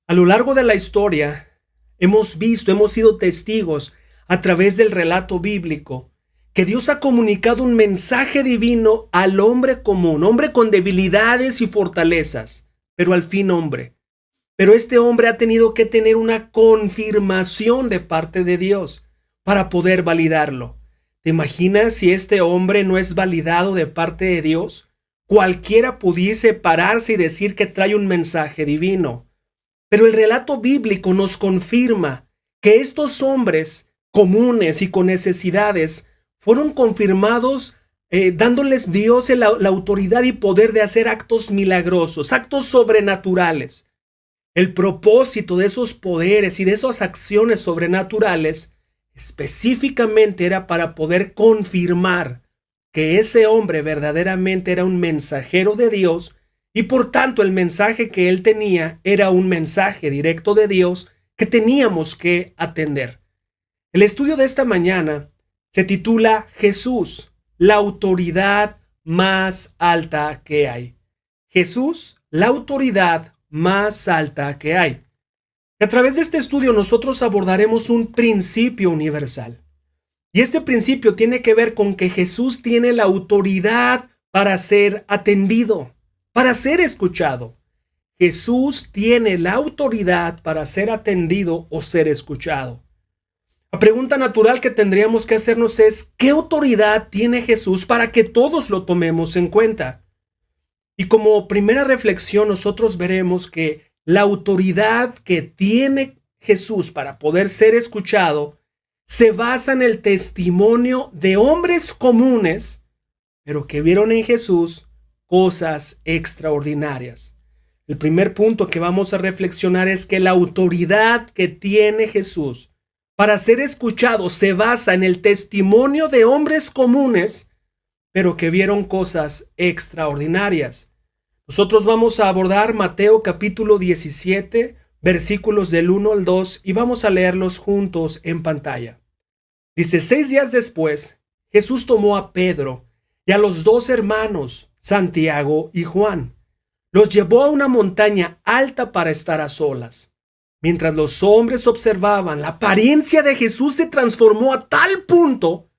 A lo largo de la historia, hemos sido testigos a través del relato bíblico que Dios ha comunicado un mensaje divino al hombre común, hombre con debilidades y fortalezas, pero al fin hombre. Pero este hombre ha tenido que tener una confirmación de parte de Dios para poder validarlo. ¿Te imaginas si este hombre no es validado de parte de Dios? Cualquiera pudiese pararse y decir que trae un mensaje divino. Pero el relato bíblico nos confirma que estos hombres comunes y con necesidades fueron confirmados dándoles Dios la autoridad y poder de hacer actos milagrosos, actos sobrenaturales. El propósito de esos poderes y de esas acciones sobrenaturales específicamente era para poder confirmar que ese hombre verdaderamente era un mensajero de Dios y por tanto el mensaje que él tenía era un mensaje directo de Dios que teníamos que atender. El estudio de esta mañana se titula Jesús, la autoridad más alta que hay. Jesús, la autoridad más alta que hay. Y a través de este estudio nosotros abordaremos un principio universal. Y este principio tiene que ver con que Jesús tiene la autoridad para ser atendido, para ser escuchado. Jesús tiene la autoridad para ser atendido o ser escuchado. La pregunta natural que tendríamos que hacernos es, ¿qué autoridad tiene Jesús para que todos lo tomemos en cuenta? Y como primera reflexión nosotros veremos que la autoridad que tiene Jesús para poder ser escuchado se basa en el testimonio de hombres comunes, pero que vieron en Jesús cosas extraordinarias. El primer punto que vamos a reflexionar es que la autoridad que tiene Jesús para ser escuchado se basa en el testimonio de hombres comunes, pero que vieron cosas extraordinarias. Nosotros vamos a abordar Mateo capítulo 17, versículos del 1 al 2 y vamos a leerlos juntos en pantalla. Dice, 6 días después, Jesús tomó a Pedro y a los 2 hermanos, Santiago y Juan. Los llevó a una montaña alta para estar a solas. Mientras los hombres observaban, la apariencia de Jesús se transformó a tal punto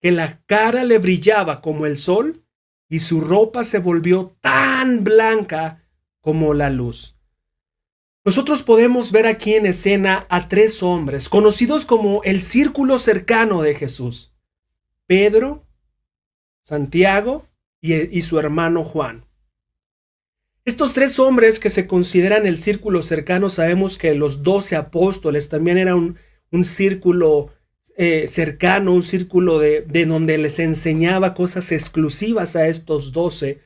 que la cara le brillaba como el sol y su ropa se volvió tan blanca como la luz. Nosotros podemos ver aquí en escena a 3 hombres conocidos como el círculo cercano de Jesús: Pedro, Santiago y su hermano Juan. Estos 3 hombres que se consideran el círculo cercano, sabemos que los 12 apóstoles también era un círculo cercano, un círculo de donde les enseñaba cosas exclusivas a estos 12.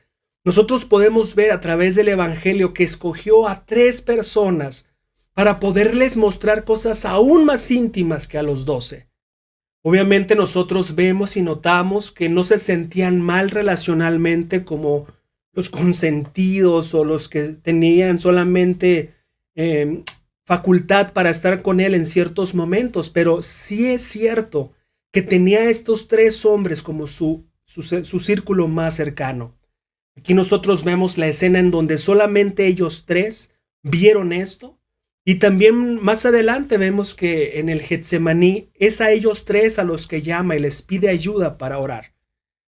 nosotros podemos ver a través del Evangelio que escogió a 3 personas para poderles mostrar cosas aún más íntimas que a los 12. Obviamente nosotros vemos y notamos que no se sentían mal relacionalmente como los consentidos o los que tenían solamente facultad para estar con él en ciertos momentos, pero sí es cierto que tenía a estos 3 hombres como su círculo más cercano. Aquí nosotros vemos la escena en donde solamente ellos 3 vieron esto. Y también más adelante vemos que en el Getsemaní es a ellos 3 a los que llama y les pide ayuda para orar.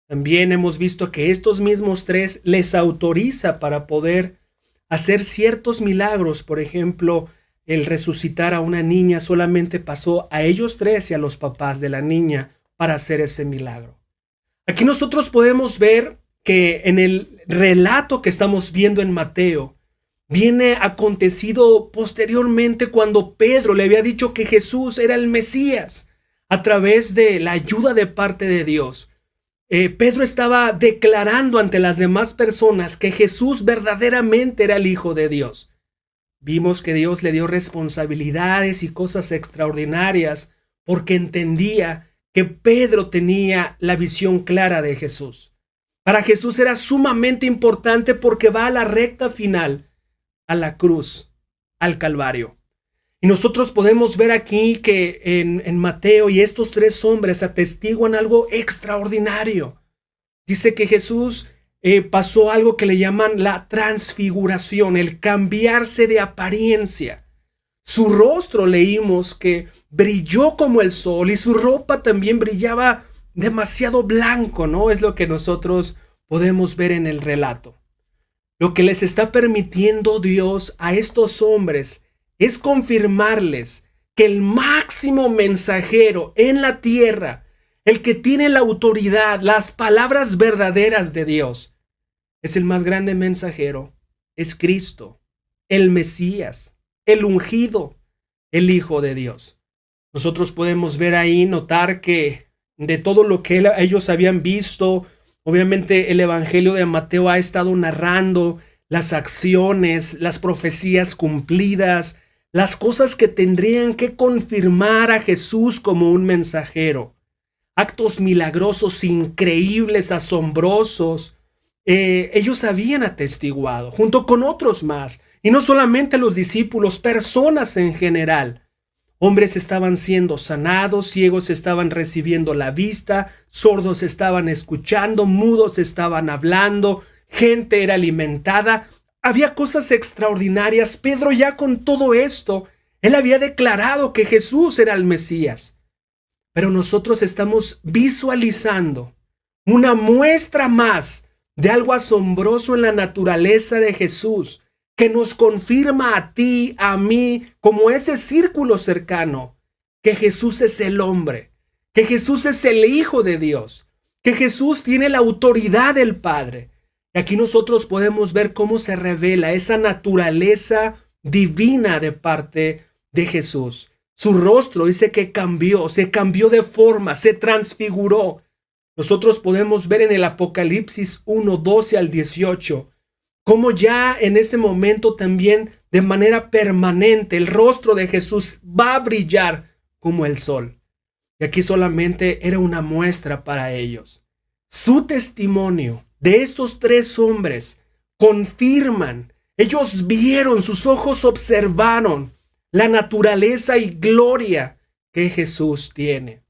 También hemos visto que estos mismos 3 les autoriza para poder hacer ciertos milagros. Por ejemplo, el resucitar a una niña solamente pasó a ellos 3 y a los papás de la niña para hacer ese milagro. Aquí nosotros podemos ver que en el relato que estamos viendo en Mateo, viene acontecido posteriormente cuando Pedro le había dicho que Jesús era el Mesías a través de la ayuda de parte de Dios. Pedro estaba declarando ante las demás personas que Jesús verdaderamente era el Hijo de Dios. Vimos que Dios le dio responsabilidades y cosas extraordinarias porque entendía que Pedro tenía la visión clara de Jesús. Para Jesús era sumamente importante porque va a la recta final, a la cruz, al Calvario. Y nosotros podemos ver aquí que en Mateo y estos 3 hombres atestiguan algo extraordinario. Dice que Jesús pasó algo que le llaman la transfiguración, el cambiarse de apariencia. Su rostro leímos que brilló como el sol y su ropa también brillaba demasiado blanco, ¿no? Es lo que nosotros podemos ver en el relato. Lo que les está permitiendo Dios a estos hombres es confirmarles que el máximo mensajero en la tierra, el que tiene la autoridad, las palabras verdaderas de Dios, es el más grande mensajero, es Cristo, el Mesías, el ungido, el Hijo de Dios. Nosotros podemos ver ahí, notar que de todo lo que ellos habían visto, obviamente el Evangelio de Mateo ha estado narrando las acciones, las profecías cumplidas, las cosas que tendrían que confirmar a Jesús como un mensajero. Actos milagrosos, increíbles, asombrosos. Ellos habían atestiguado, junto con otros más, y no solamente los discípulos, personas en general. Hombres estaban siendo sanados, ciegos estaban recibiendo la vista, sordos estaban escuchando, mudos estaban hablando, gente era alimentada. Había cosas extraordinarias. Pedro ya con todo esto, él había declarado que Jesús era el Mesías. Pero nosotros estamos visualizando una muestra más de algo asombroso en la naturaleza de Jesús, que nos confirma a ti, a mí, como ese círculo cercano, que Jesús es el hombre, que Jesús es el Hijo de Dios, que Jesús tiene la autoridad del Padre. Y aquí nosotros podemos ver cómo se revela esa naturaleza divina de parte de Jesús. Su rostro dice que cambió, se cambió de forma, se transfiguró. Nosotros podemos ver en el Apocalipsis 1:12 al 18, cómo ya en ese momento también de manera permanente el rostro de Jesús va a brillar como el sol. Y aquí solamente era una muestra para ellos. Su testimonio de estos 3 hombres confirman, ellos vieron, sus ojos observaron la naturaleza y gloria que Jesús tiene.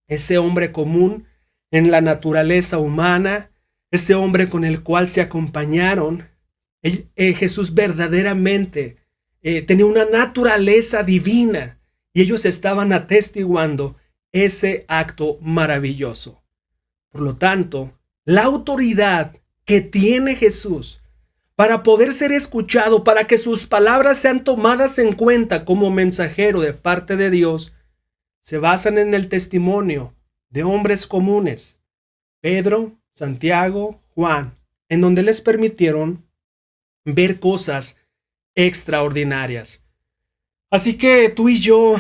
Ese hombre común en la naturaleza humana, ese hombre con el cual se acompañaron, Jesús verdaderamente tenía una naturaleza divina y ellos estaban atestiguando ese acto maravilloso. Por lo tanto, la autoridad que tiene Jesús para poder ser escuchado, para que sus palabras sean tomadas en cuenta como mensajero de parte de Dios, se basan en el testimonio de hombres comunes, Pedro, Santiago, Juan, en donde les permitieron ver cosas extraordinarias. Así que tú y yo,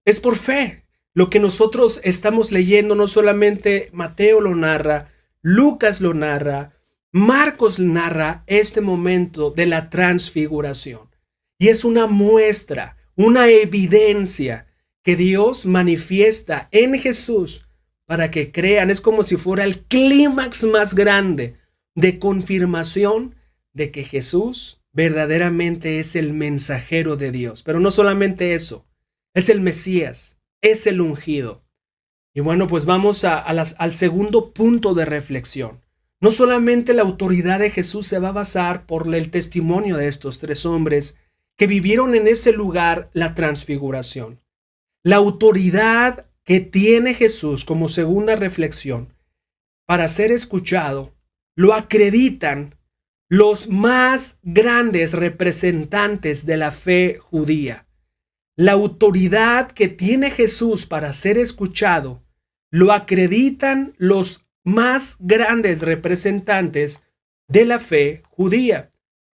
es por fe. Lo que nosotros estamos leyendo, no solamente Mateo lo narra, Lucas lo narra, Marcos narra este momento de la transfiguración y es una muestra, una evidencia que Dios manifiesta en Jesús para que crean. Es como si fuera el clímax más grande de confirmación de que Jesús verdaderamente es el mensajero de Dios. Pero no solamente eso, es el Mesías, es el ungido. Y bueno, pues vamos al segundo punto de reflexión. No solamente la autoridad de Jesús se va a basar por el testimonio de estos tres hombres que vivieron en ese lugar la transfiguración. La autoridad que tiene Jesús como segunda reflexión para ser escuchado lo acreditan los más grandes representantes de la fe judía. La autoridad que tiene Jesús para ser escuchado lo acreditan los más grandes representantes de la fe judía.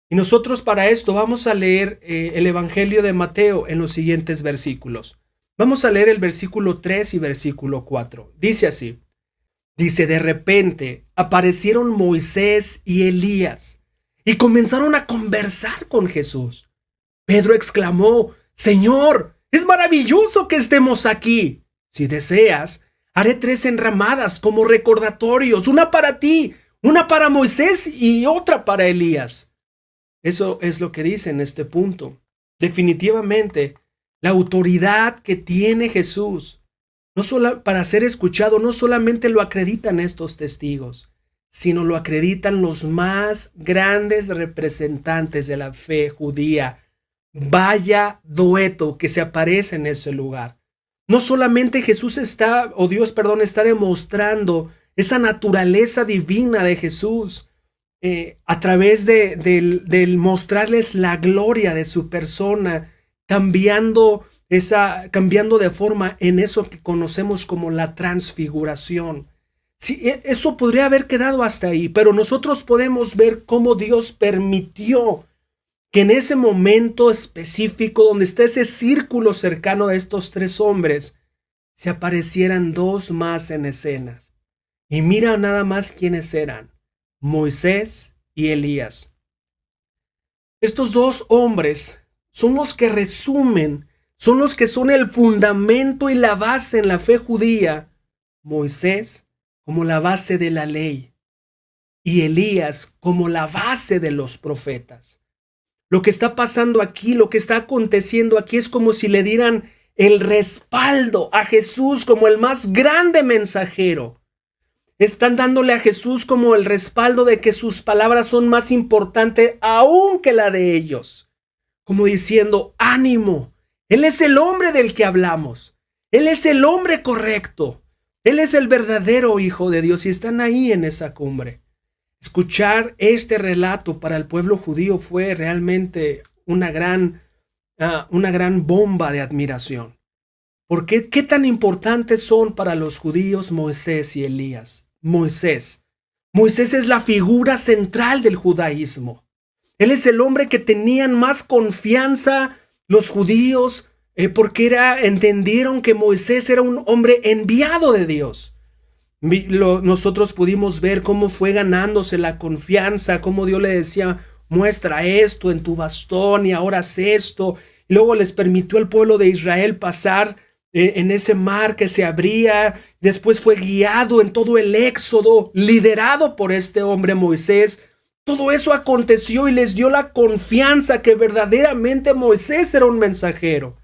Y nosotros para esto vamos a leer el Evangelio de Mateo en los siguientes versículos. Vamos a leer el versículo 3 y versículo 4. Dice así. Dice, de repente aparecieron Moisés y Elías y comenzaron a conversar con Jesús. Pedro exclamó, Señor, es maravilloso que estemos aquí. Si deseas, haré 3 enramadas como recordatorios, una para ti, una para Moisés y otra para Elías. Eso es lo que dice en este punto. Definitivamente, la autoridad que tiene Jesús, no solo para ser escuchado, no solamente lo acreditan estos testigos, sino lo acreditan los más grandes representantes de la fe judía. Vaya dueto que se aparece en ese lugar. No solamente Jesús está demostrando esa naturaleza divina de Jesús a través del mostrarles la gloria de su persona, cambiando de forma en eso que conocemos como la transfiguración. Sí, eso podría haber quedado hasta ahí, pero nosotros podemos ver cómo Dios permitió que en ese momento específico donde está ese círculo cercano de estos tres hombres, se aparecieran 2 más en escenas. Y mira nada más quiénes eran, Moisés y Elías. Estos 2 hombres son los que resumen, son los que son el fundamento y la base en la fe judía. Moisés como la base de la ley y Elías como la base de los profetas. Lo que está pasando aquí, lo que está aconteciendo aquí es como si le dieran el respaldo a Jesús como el más grande mensajero. Están dándole a Jesús como el respaldo de que sus palabras son más importantes aún que la de ellos. Como diciendo, ánimo, Él es el hombre del que hablamos. Él es el hombre correcto. Él es el verdadero Hijo de Dios y están ahí en esa cumbre. Escuchar este relato para el pueblo judío fue realmente una gran bomba de admiración. ¿Por qué? ¿Qué tan importantes son para los judíos Moisés y Elías? Moisés es la figura central del judaísmo. Él es el hombre que tenían más confianza los judíos porque entendieron que Moisés era un hombre enviado de Dios. Nosotros pudimos ver cómo fue ganándose la confianza, cómo Dios le decía, muestra esto en tu bastón y ahora haz esto. Y luego les permitió al pueblo de Israel pasar en ese mar que se abría. Después fue guiado en todo el éxodo, liderado por este hombre Moisés. Todo eso aconteció y les dio la confianza que verdaderamente Moisés era un mensajero.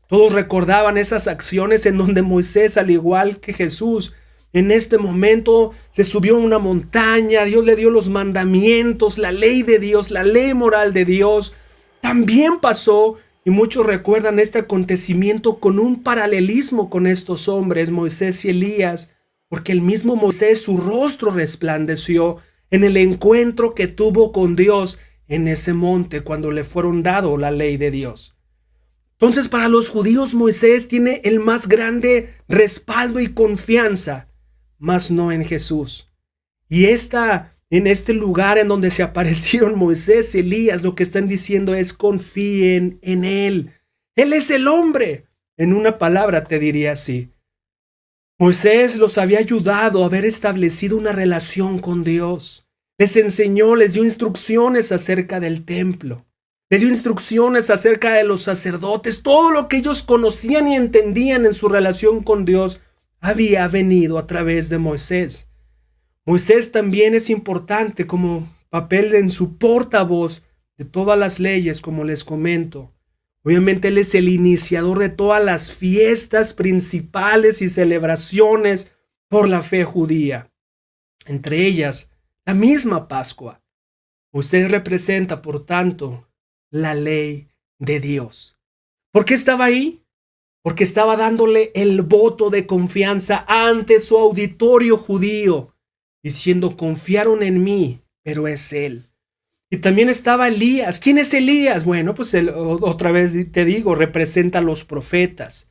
Todos recordaban esas acciones en donde Moisés, al igual que Jesús, en este momento se subió a una montaña, Dios le dio los mandamientos, la ley de Dios, la ley moral de Dios. También pasó, y muchos recuerdan este acontecimiento con un paralelismo con estos hombres, Moisés y Elías, porque el mismo Moisés, su rostro resplandeció en el encuentro que tuvo con Dios en ese monte cuando le fueron dado la ley de Dios. Entonces, para los judíos, Moisés tiene el más grande respaldo y confianza, mas no en Jesús. Y en este lugar en donde se aparecieron Moisés y Elías, lo que están diciendo es confíen en Él. Él es el hombre. En una palabra te diría así. Moisés los había ayudado a haber establecido una relación con Dios. Les enseñó, les dio instrucciones acerca del templo. Le dio instrucciones acerca de los sacerdotes. Todo lo que ellos conocían y entendían en su relación con Dios había venido a través de Moisés. Moisés también es importante como papel en su portavoz de todas las leyes, como les comento. Obviamente él es el iniciador de todas las fiestas principales y celebraciones por la fe judía. Entre ellas, la misma Pascua. Moisés representa, por tanto, la ley de Dios. ¿Por qué estaba ahí? Porque estaba dándole el voto de confianza ante su auditorio judío, diciendo, confiaron en mí, pero es Él. Y también estaba Elías. ¿Quién es Elías? Bueno, pues él, otra vez te digo, representa a los profetas.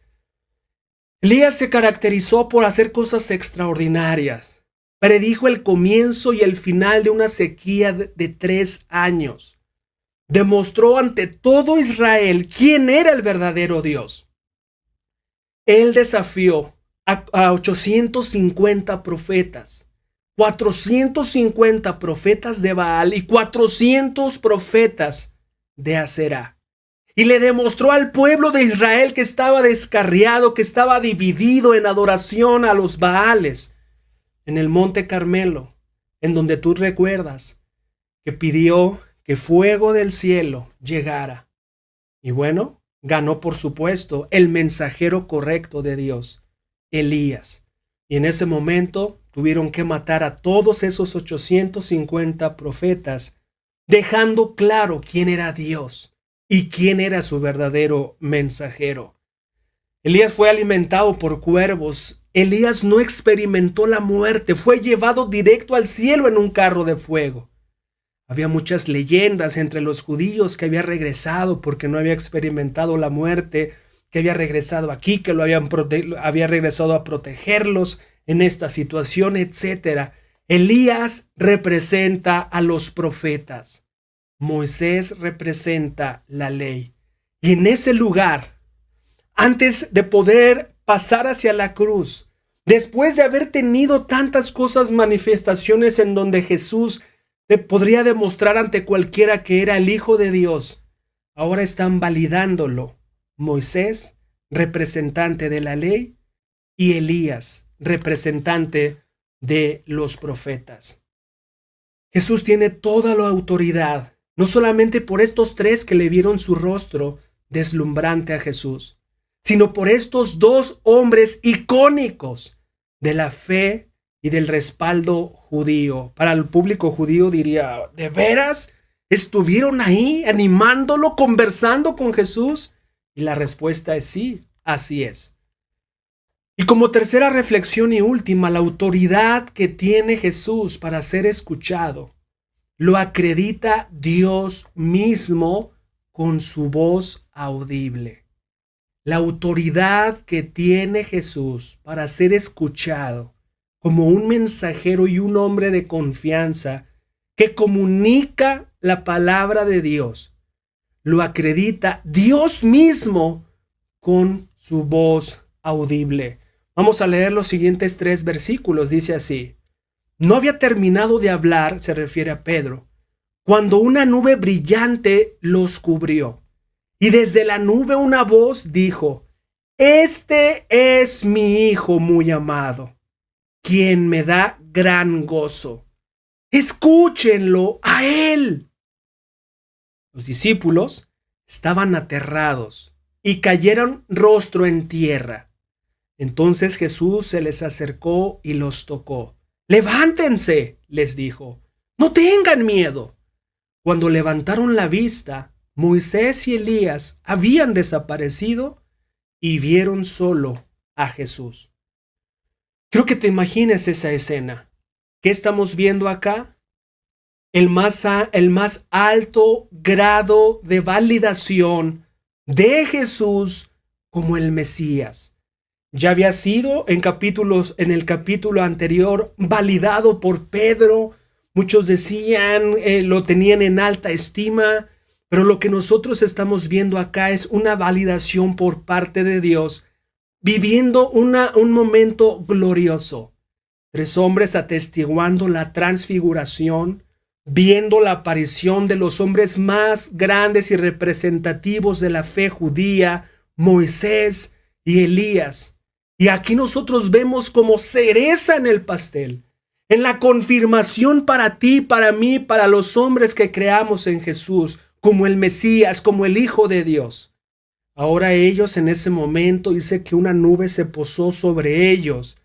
Elías se caracterizó por hacer cosas extraordinarias. Predijo el comienzo y el final de una sequía de 3 años. Demostró ante todo Israel quién era el verdadero Dios. Él desafió a 850 profetas. 450 profetas de Baal y 400 profetas de Aserá. Y le demostró al pueblo de Israel que estaba descarriado, que estaba dividido en adoración a los Baales. En el monte Carmelo, en donde tú recuerdas que pidió que fuego del cielo llegara. Y bueno, ganó por supuesto el mensajero correcto de Dios, Elías. Y en ese momento tuvieron que matar a todos esos 850 profetas, dejando claro quién era Dios y quién era su verdadero mensajero. Elías fue alimentado por cuervos. Elías no experimentó la muerte, fue llevado directo al cielo en un carro de fuego. Había muchas leyendas entre los judíos que había regresado porque no había experimentado la muerte, que había regresado aquí, que había regresado a protegerlos en esta situación, etc. Elías representa a los profetas. Moisés representa la ley. Y en ese lugar, antes de poder pasar hacia la cruz, después de haber tenido tantas cosas, manifestaciones en donde Jesús podría demostrar ante cualquiera que era el Hijo de Dios, ahora están validándolo. Moisés, representante de la ley, y Elías, representante de los profetas. Jesús tiene toda la autoridad, no solamente por estos 3 que le vieron su rostro deslumbrante a Jesús, sino por estos 2 hombres icónicos de la fe y del respaldo judío. Para el público judío diría, ¿de veras estuvieron ahí animándolo, conversando con Jesús? Y la respuesta es sí, así es. Y como tercera reflexión y última, la autoridad que tiene Jesús para ser escuchado lo acredita Dios mismo con su voz audible. La autoridad que tiene Jesús para ser escuchado como un mensajero y un hombre de confianza que comunica la palabra de Dios, lo acredita Dios mismo con su voz audible. Vamos a leer los siguientes 3 versículos. Dice así: no había terminado de hablar, se refiere a Pedro, cuando una nube brillante los cubrió. Y desde la nube una voz dijo: este es mi Hijo muy amado, quien me da gran gozo. Escúchenlo a él. Los discípulos estaban aterrados y cayeron rostro en tierra. Entonces Jesús se les acercó y los tocó. Levántense, les dijo, no tengan miedo. Cuando levantaron la vista, Moisés y Elías habían desaparecido y vieron solo a Jesús. Creo que te imagines esa escena. ¿Qué estamos viendo acá? El más alto grado de validación de Jesús como el Mesías. Ya había sido en el capítulo anterior validado por Pedro. Muchos decían, lo tenían en alta estima, pero lo que nosotros estamos viendo acá es una validación por parte de Dios, viviendo un momento glorioso. 3 hombres atestiguando la transfiguración, viendo la aparición de los hombres más grandes y representativos de la fe judía, Moisés y Elías. Y aquí nosotros vemos como cereza en el pastel, en la confirmación para ti, para mí, para los hombres que creamos en Jesús, como el Mesías, como el Hijo de Dios. Ahora ellos en ese momento dice que una nube se posó sobre ellos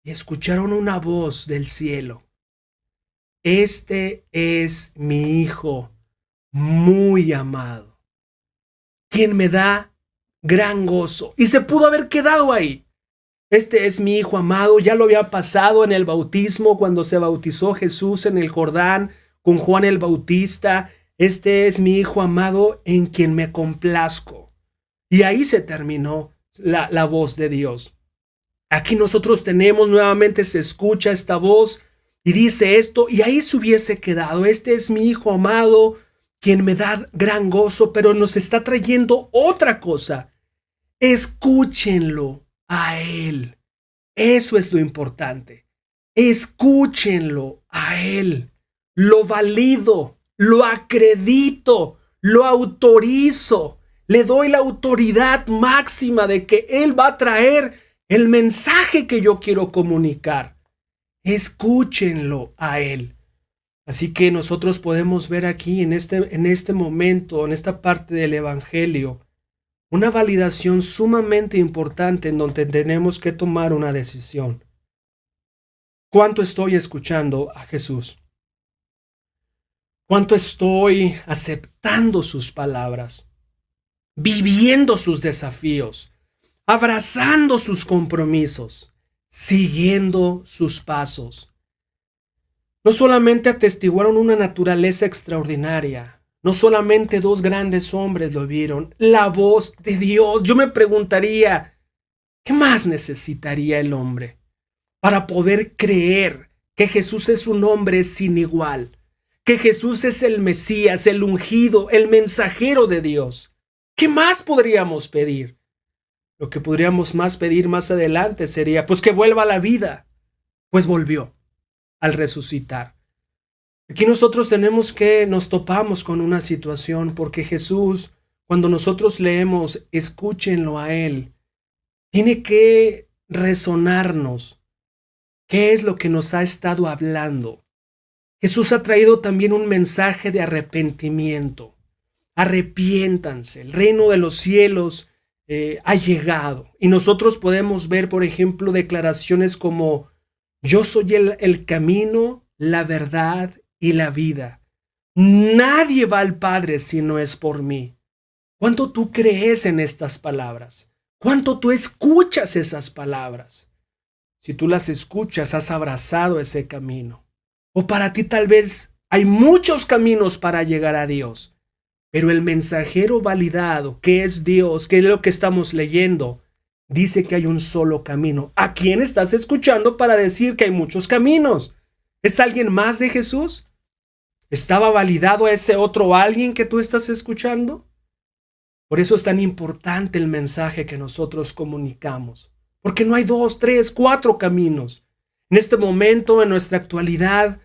y escucharon una voz del cielo. Este es mi Hijo muy amado, quien me da gran gozo. Y se pudo haber quedado ahí. Este es mi Hijo amado. Ya lo había pasado en el bautismo cuando se bautizó Jesús en el Jordán con Juan el Bautista. Este es mi Hijo amado en quien me complazco. Y ahí se terminó la voz de Dios. Aquí nosotros tenemos nuevamente, se escucha esta voz y dice esto, y ahí se hubiese quedado. Este es mi Hijo amado, quien me da gran gozo, pero nos está trayendo otra cosa. Escúchenlo a Él. Eso es lo importante. Escúchenlo a Él. Lo valido, lo acredito, lo autorizo. Le doy la autoridad máxima de que Él va a traer el mensaje que yo quiero comunicar. Escúchenlo a Él. Así que nosotros podemos ver aquí en este momento, en esta parte del Evangelio, una validación sumamente importante en donde tenemos que tomar una decisión. ¿Cuánto estoy escuchando a Jesús? ¿Cuánto estoy aceptando sus palabras? Viviendo sus desafíos, abrazando sus compromisos, siguiendo sus pasos. No solamente atestiguaron una naturaleza extraordinaria, no solamente dos grandes hombres lo vieron, la voz de Dios. Yo me preguntaría, ¿qué más necesitaría el hombre para poder creer que Jesús es un hombre sin igual, que Jesús es el Mesías, el ungido, el mensajero de Dios? ¿Qué más podríamos pedir? Lo que podríamos más pedir más adelante sería, pues que vuelva a la vida. Pues volvió al resucitar. Aquí nosotros nos topamos con una situación porque Jesús, cuando nosotros leemos, escúchenlo a Él, tiene que resonarnos. ¿Qué es lo que nos ha estado hablando? Jesús ha traído también un mensaje de arrepentimiento. Arrepiéntanse, el reino de los cielos ha llegado. Y nosotros podemos ver, por ejemplo, declaraciones como: yo soy el camino, la verdad y la vida. Nadie va al Padre si no es por mí. ¿Cuánto tú crees en estas palabras? ¿Cuánto tú escuchas esas palabras? Si tú las escuchas, has abrazado ese camino. O para ti tal vez hay muchos caminos para llegar a Dios. Pero el mensajero validado, que es Dios, que es lo que estamos leyendo, dice que hay un solo camino. ¿A quién estás escuchando para decir que hay muchos caminos? ¿Es alguien más de Jesús? ¿Estaba validado a ese otro alguien que tú estás escuchando? Por eso es tan importante el mensaje que nosotros comunicamos. Porque no hay 2, 3, 4 caminos. En este momento, en nuestra actualidad,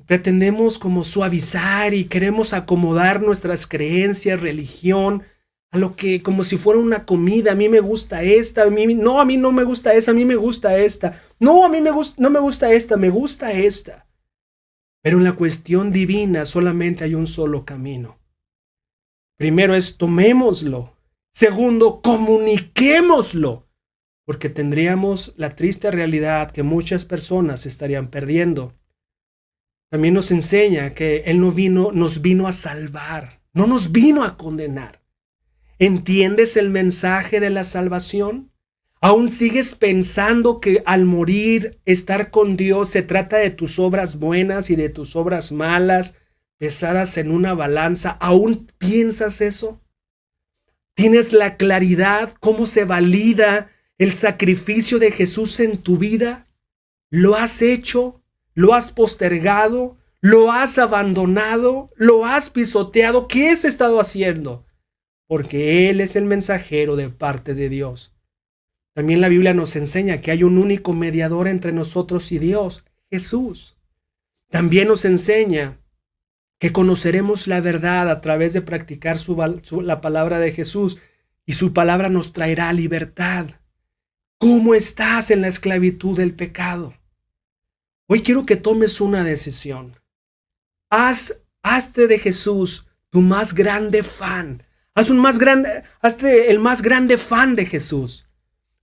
pretendemos como suavizar y queremos acomodar nuestras creencias, religión, a lo que como si fuera una comida. A mí me gusta esta, a mí no me gusta esa, a mí me gusta esta. No, a mí no me gusta esta, me gusta esta. Pero en la cuestión divina solamente hay un solo camino. Primero es tomémoslo. Segundo, comuniquémoslo. Porque tendríamos la triste realidad que muchas personas estarían perdiendo. También nos enseña que Él nos vino a salvar, no nos vino a condenar. ¿Entiendes el mensaje de la salvación? ¿Aún sigues pensando que al morir, estar con Dios se trata de tus obras buenas y de tus obras malas, pesadas en una balanza? ¿Aún piensas eso? ¿Tienes la claridad cómo se valida el sacrificio de Jesús en tu vida? ¿Lo has hecho? ¿Lo has postergado? ¿Lo has abandonado? ¿Lo has pisoteado? ¿Qué has estado haciendo? Porque Él es el mensajero de parte de Dios. También la Biblia nos enseña que hay un único mediador entre nosotros y Dios, Jesús. También nos enseña que conoceremos la verdad a través de practicar la palabra de Jesús, y su palabra nos traerá libertad. ¿Cómo estás en la esclavitud del pecado? Hoy quiero que tomes una decisión. Hazte de Jesús tu más grande fan. Hazte el más grande fan de Jesús.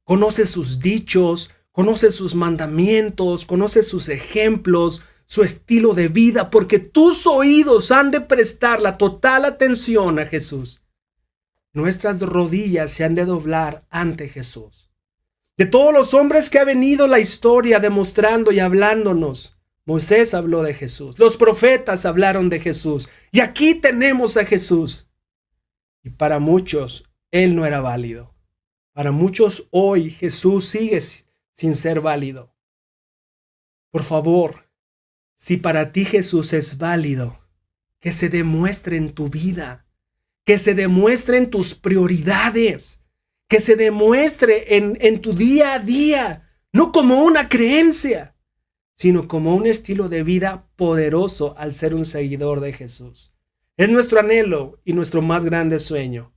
Conoce sus dichos, conoce sus mandamientos, conoce sus ejemplos, su estilo de vida, porque tus oídos han de prestar la total atención a Jesús. Nuestras rodillas se han de doblar ante Jesús. De todos los hombres que ha venido la historia demostrando y hablándonos, Moisés habló de Jesús, los profetas hablaron de Jesús, y aquí tenemos a Jesús. Y para muchos, Él no era válido. Para muchos hoy Jesús sigue sin ser válido. Por favor, si para ti Jesús es válido, que se demuestre en tu vida, que se demuestre en tus prioridades, que se demuestre en tu día a día, no como una creencia, sino como un estilo de vida poderoso al ser un seguidor de Jesús. Es nuestro anhelo y nuestro más grande sueño.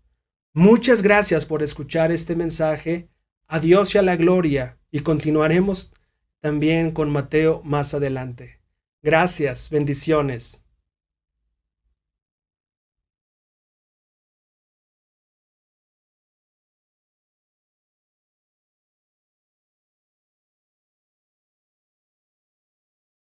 Muchas gracias por escuchar este mensaje. A Dios y a la gloria, y continuaremos también con Mateo más adelante. Gracias, bendiciones.